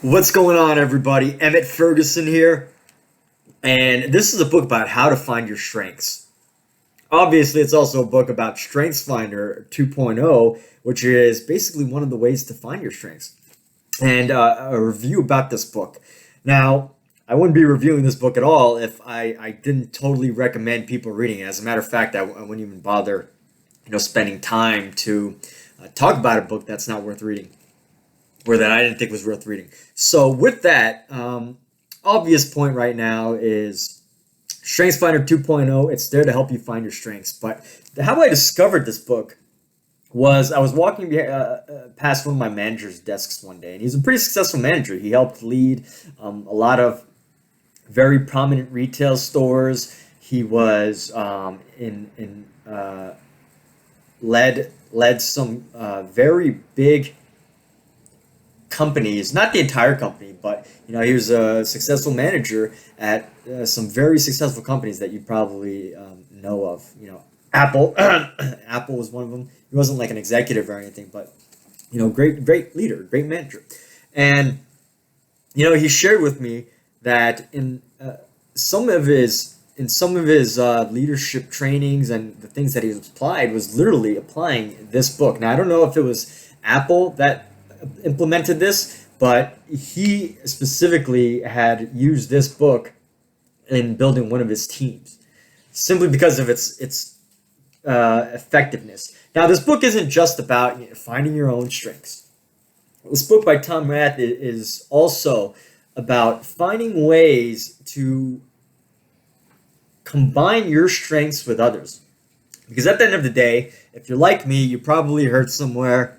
What's going on, everybody? Emmett Ferguson here, and this is a book about how to find your strengths. Obviously, it's also a book about StrengthsFinder 2.0, which is basically one of the ways to find your strengths, and a review about this book. Now, I wouldn't be reviewing this book at all if I didn't totally recommend people reading it. As a matter of fact, I wouldn't even bother, spending time to talk about a book that's not worth reading, or that I didn't think was worth reading. So with that, obvious point right now is StrengthsFinder 2.0. It's there to help you find your strengths. But how I discovered this book was I was walking past one of my manager's desks one day, and he's a pretty successful manager. He helped lead a lot of very prominent retail stores. He was led some very big companies, not the entire company, but he was a successful manager at some very successful companies that you probably know of. Apple. Apple was one of them. He wasn't like an executive or anything, but great leader, great manager. And he shared with me that in some of his leadership trainings and the things that he applied was literally applying this book. Now, I don't know if it was Apple that implemented this, but he specifically had used this book in building one of his teams, simply because of its effectiveness. Now, this book isn't just about finding your own strengths. This book by Tom Rath is also about finding ways to combine your strengths with others. Because at the end of the day, if you're like me, you probably heard somewhere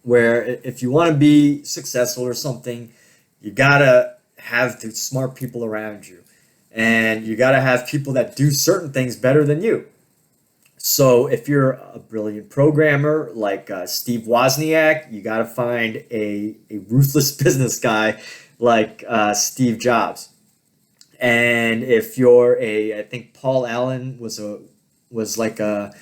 where if you want to be successful or something, you gotta have the smart people around you, and you gotta have people that do certain things better than you. So if you're a brilliant programmer like Steve Wozniak, you gotta find a ruthless business guy like Steve Jobs. And if you're I think Paul Allen was like a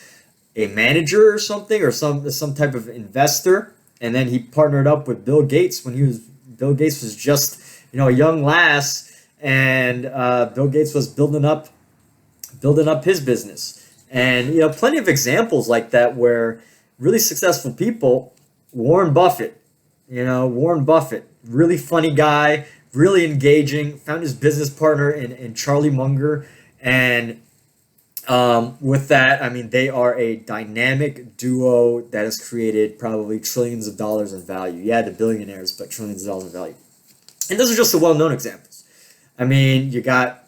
manager or something, or some type of investor. And then he partnered up with Bill Gates when Bill Gates was just a young lass, and Bill Gates was building up his business. And plenty of examples like that where really successful people. Warren Buffett, really funny guy, really engaging, found his business partner in Charlie Munger, and with that, I mean, they are a dynamic duo that has created probably trillions of dollars of value. Yeah, the billionaires, but trillions of dollars of value. And those are just the well-known examples. I mean, you got,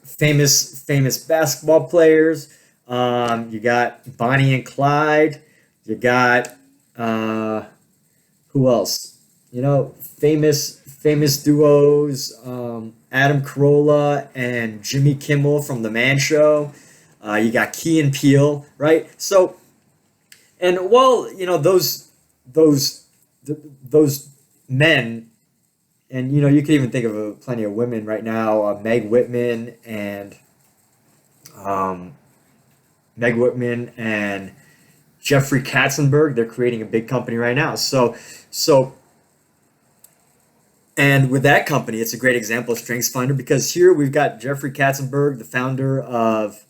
famous basketball players. You got Bonnie and Clyde. You got, who else? Famous duos. Adam Carolla and Jimmy Kimmel from The Man Show. You got Key and Peele, right? So, and while those men, and you could even think of plenty of women right now, Meg Whitman and Jeffrey Katzenberg. They're creating a big company right now. So. And with that company, it's a great example of StrengthsFinder, because here we've got Jeffrey Katzenberg, the founder of,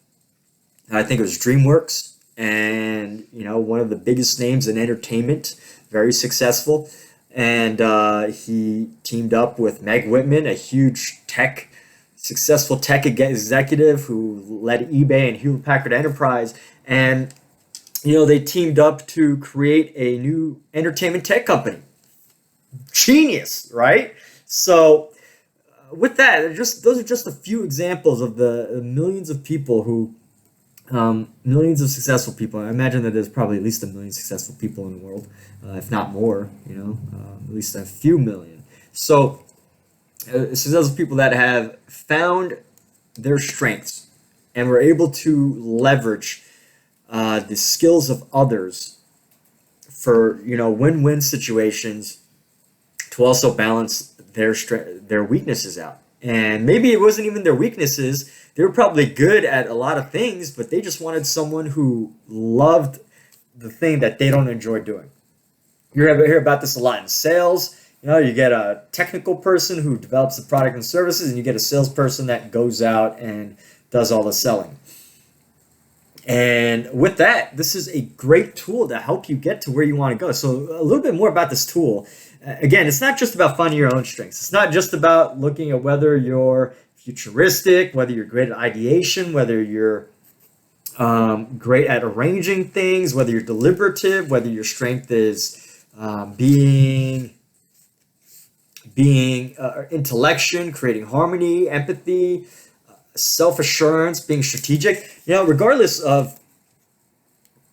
I think it was DreamWorks, and one of the biggest names in entertainment, very successful. And he teamed up with Meg Whitman, a huge successful tech executive who led eBay and Hewlett Packard Enterprise. And they teamed up to create a new entertainment tech company. Genius, right? So with that, those are just a few examples of the millions of people who, millions of successful people. I imagine that there's probably at least 1 million successful people in the world, if not more. At least a few million. So successful people that have found their strengths and were able to leverage the skills of others for win-win situations, to also balance their weaknesses out. And maybe it wasn't even their weaknesses. They were probably good at a lot of things, but they just wanted someone who loved the thing that they don't enjoy doing. You hear about this a lot in sales. You get a technical person who develops the product and services, and you get a salesperson that goes out and does all the selling. And with that, this is a great tool to help you get to where you want to go. So a little bit more about this tool. Again, it's not just about finding your own strengths. It's not just about looking at whether you're futuristic, whether you're great at ideation, whether you're great at arranging things, whether you're deliberative, whether your strength is being intellection, creating harmony, empathy, self-assurance, being strategic. Regardless of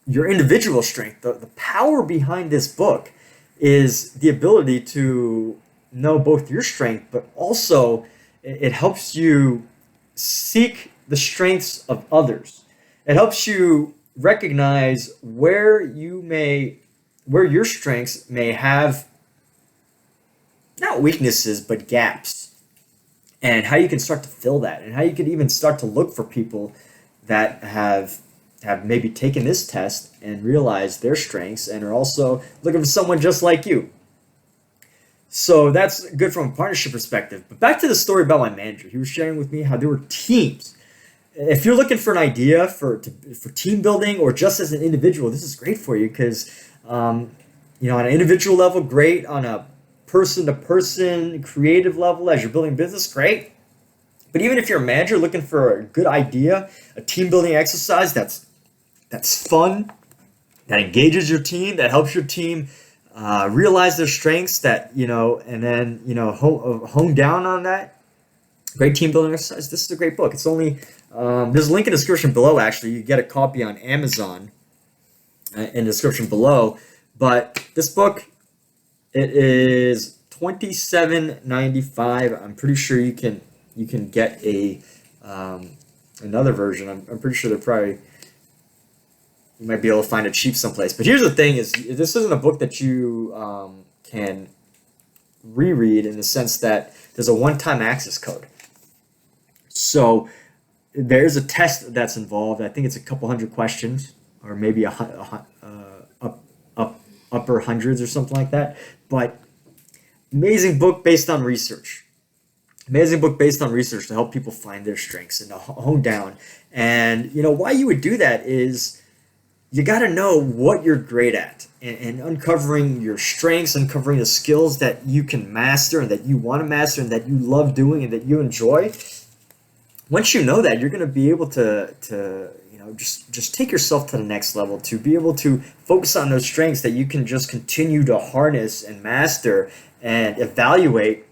your individual strength, the power behind this book is the ability to know both your strength, but also it helps you seek the strengths of others. It helps you recognize where your strengths may have not weaknesses, but gaps, and how you can start to fill that, and how you can even start to look for people that have maybe taken this test and realized their strengths and are also looking for someone just like you. So that's good from a partnership perspective. But back to the story about my manager. He was sharing with me how there were teams. If you're looking for an idea for team building or just as an individual, this is great for you because, on an individual level, great. On a person-to-person creative level, as you're building business, great. But even if you're a manager looking for a good idea, a team building exercise that's fun, that engages your team, that helps your team realize their strengths, and then hone down on that. Great team building exercise. This is a great book. It's only there's a link in the description below. Actually, you get a copy on Amazon in the description below. But this book, it is $27.95. I'm pretty sure you can get a another version. I'm pretty sure you might be able to find it cheap someplace. But here's the thing: is this isn't a book that you can reread in the sense that there's a one-time access code. So there's a test that's involved. I think it's a couple hundred questions, or maybe upper hundreds or something like that. But amazing book based on research. Amazing book based on research to help people find their strengths and to hone down. And why you would do that is you got to know what you're great at, and uncovering your strengths, uncovering the skills that you can master and that you want to master and that you love doing and that you enjoy. Once you know that, you're going to be able to just take yourself to the next level, to be able to focus on those strengths that you can just continue to harness and master and evaluate.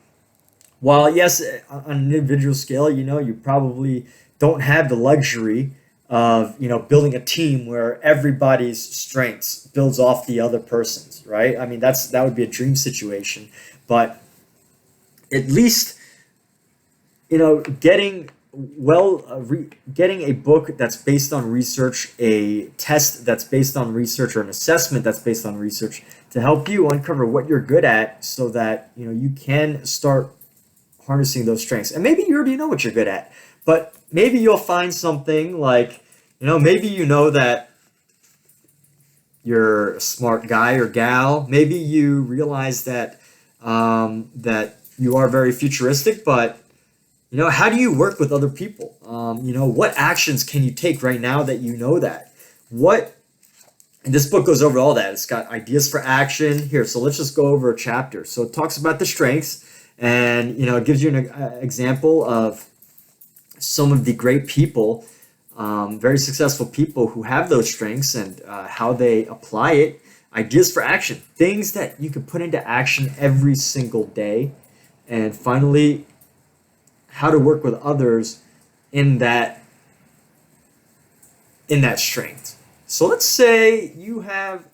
While yes, on an individual scale, you probably don't have the luxury of building a team where everybody's strengths builds off the other person's, right? I mean, that would be a dream situation. But at least getting a book that's based on research, a test that's based on research, or an assessment that's based on research to help you uncover what you're good at, so that you can start harnessing those strengths. And maybe you already know what you're good at, but maybe you'll find something like, maybe that you're a smart guy or gal. Maybe you realize that that you are very futuristic, but how do you work with other people? What actions can you take right now that that? And this book goes over all that. It's got ideas for action here. So let's just go over a chapter. So it talks about the strengths, and it gives you an example of some of the great people, very successful people who have those strengths, and how they apply it. Ideas for action, things that you can put into action every single day. And finally, how to work with others in that strength. So let's say you have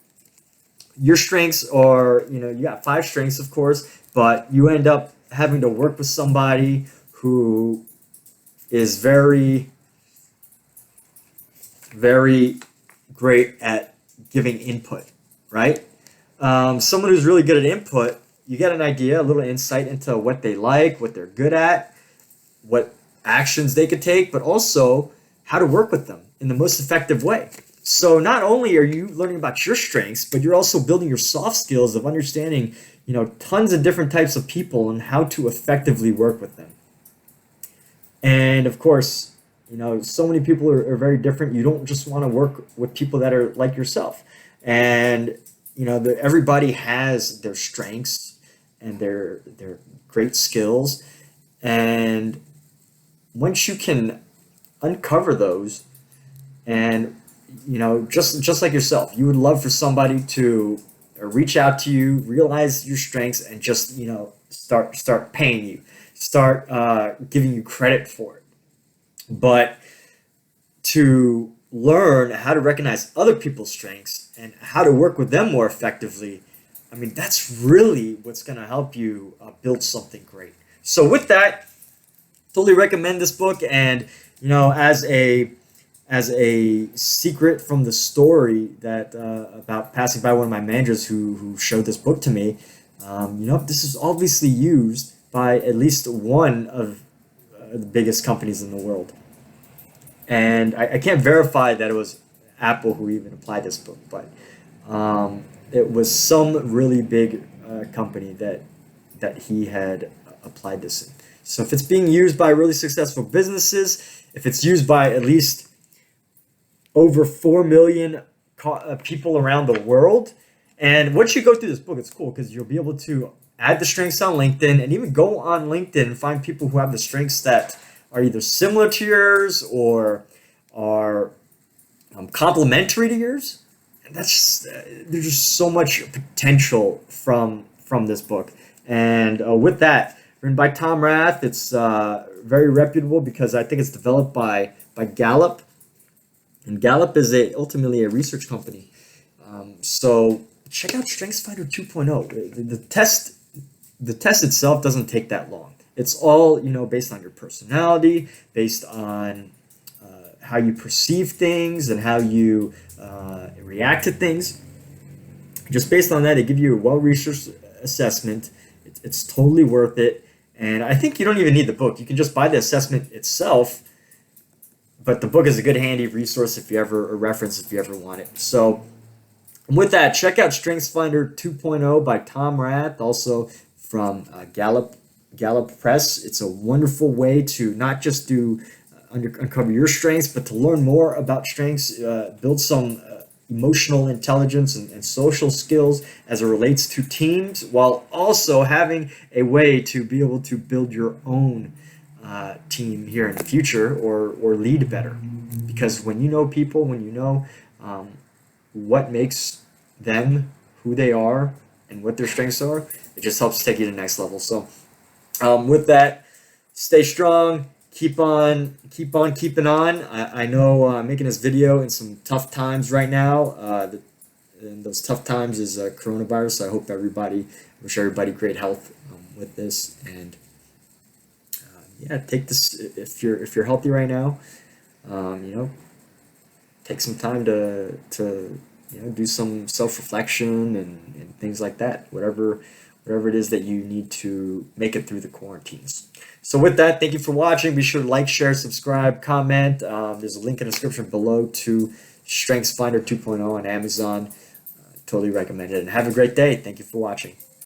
your strengths, or you got 5 strengths, of course, but you end up having to work with somebody who is very, very great at giving input, right? Someone who's really good at input, you get an idea, a little insight into what they like, what they're good at, what actions they could take, but also how to work with them in the most effective way. So not only are you learning about your strengths, but you're also building your soft skills of understanding tons of different types of people and how to effectively work with them. And of course, so many people are very different. You don't just want to work with people that are like yourself. And, everybody has their strengths and their great skills. And once you can uncover those, and, just like yourself, you would love for somebody to reach out to you, realize your strengths, and just, start paying you, start giving you credit for it. But to learn how to recognize other people's strengths and how to work with them more effectively, I mean, that's really what's going to help you build something great. So with that, totally recommend this book. And, as a secret from the story that about passing by one of my managers who showed this book to me, this is obviously used by at least one of the biggest companies in the world. And I can't verify that it was Apple who even applied this book, but it was some really big company that he had applied this in. So if it's being used by really successful businesses, if it's used by at least over 4 million people around the world, and once you go through this book, it's cool because you'll be able to add the strengths on LinkedIn and even go on LinkedIn and find people who have the strengths that are either similar to yours or are complementary to yours. And that's just, there's just so much potential from this book. And with that, written by Tom Rath, it's very reputable because I think it's developed by Gallup, and Gallup is ultimately a research company. So check out StrengthsFinder 2.0. The test itself doesn't take that long. It's all, based on your personality, based on how you perceive things and how you react to things. Just based on that, they give you a well-researched assessment. It's totally worth it. And I think you don't even need the book. You can just buy the assessment itself. But the book is a good handy resource if you ever, a reference if you ever want it. So with that, check out StrengthsFinder 2.0 by Tom Rath, also from Gallup Press. It's a wonderful way to not just uncover your strengths, but to learn more about strengths, build some emotional intelligence and social skills as it relates to teams, while also having a way to be able to build your own team here in the future or lead better. Because when you know people, when you know what makes them who they are and what their strengths are, it just helps take you to the next level. So with that, stay strong, keep on keeping on. I know I'm making this video in some tough times right now, and those tough times is coronavirus. So I wish everybody great health with this. And yeah, take this if you're healthy right now. Take some time to do some self-reflection and things like that. Whatever it is that you need to make it through the quarantines. So with that, thank you for watching. Be sure to like, share, subscribe, comment. There's a link in the description below to StrengthsFinder 2.0 on Amazon. Totally recommend it. And have a great day. Thank you for watching.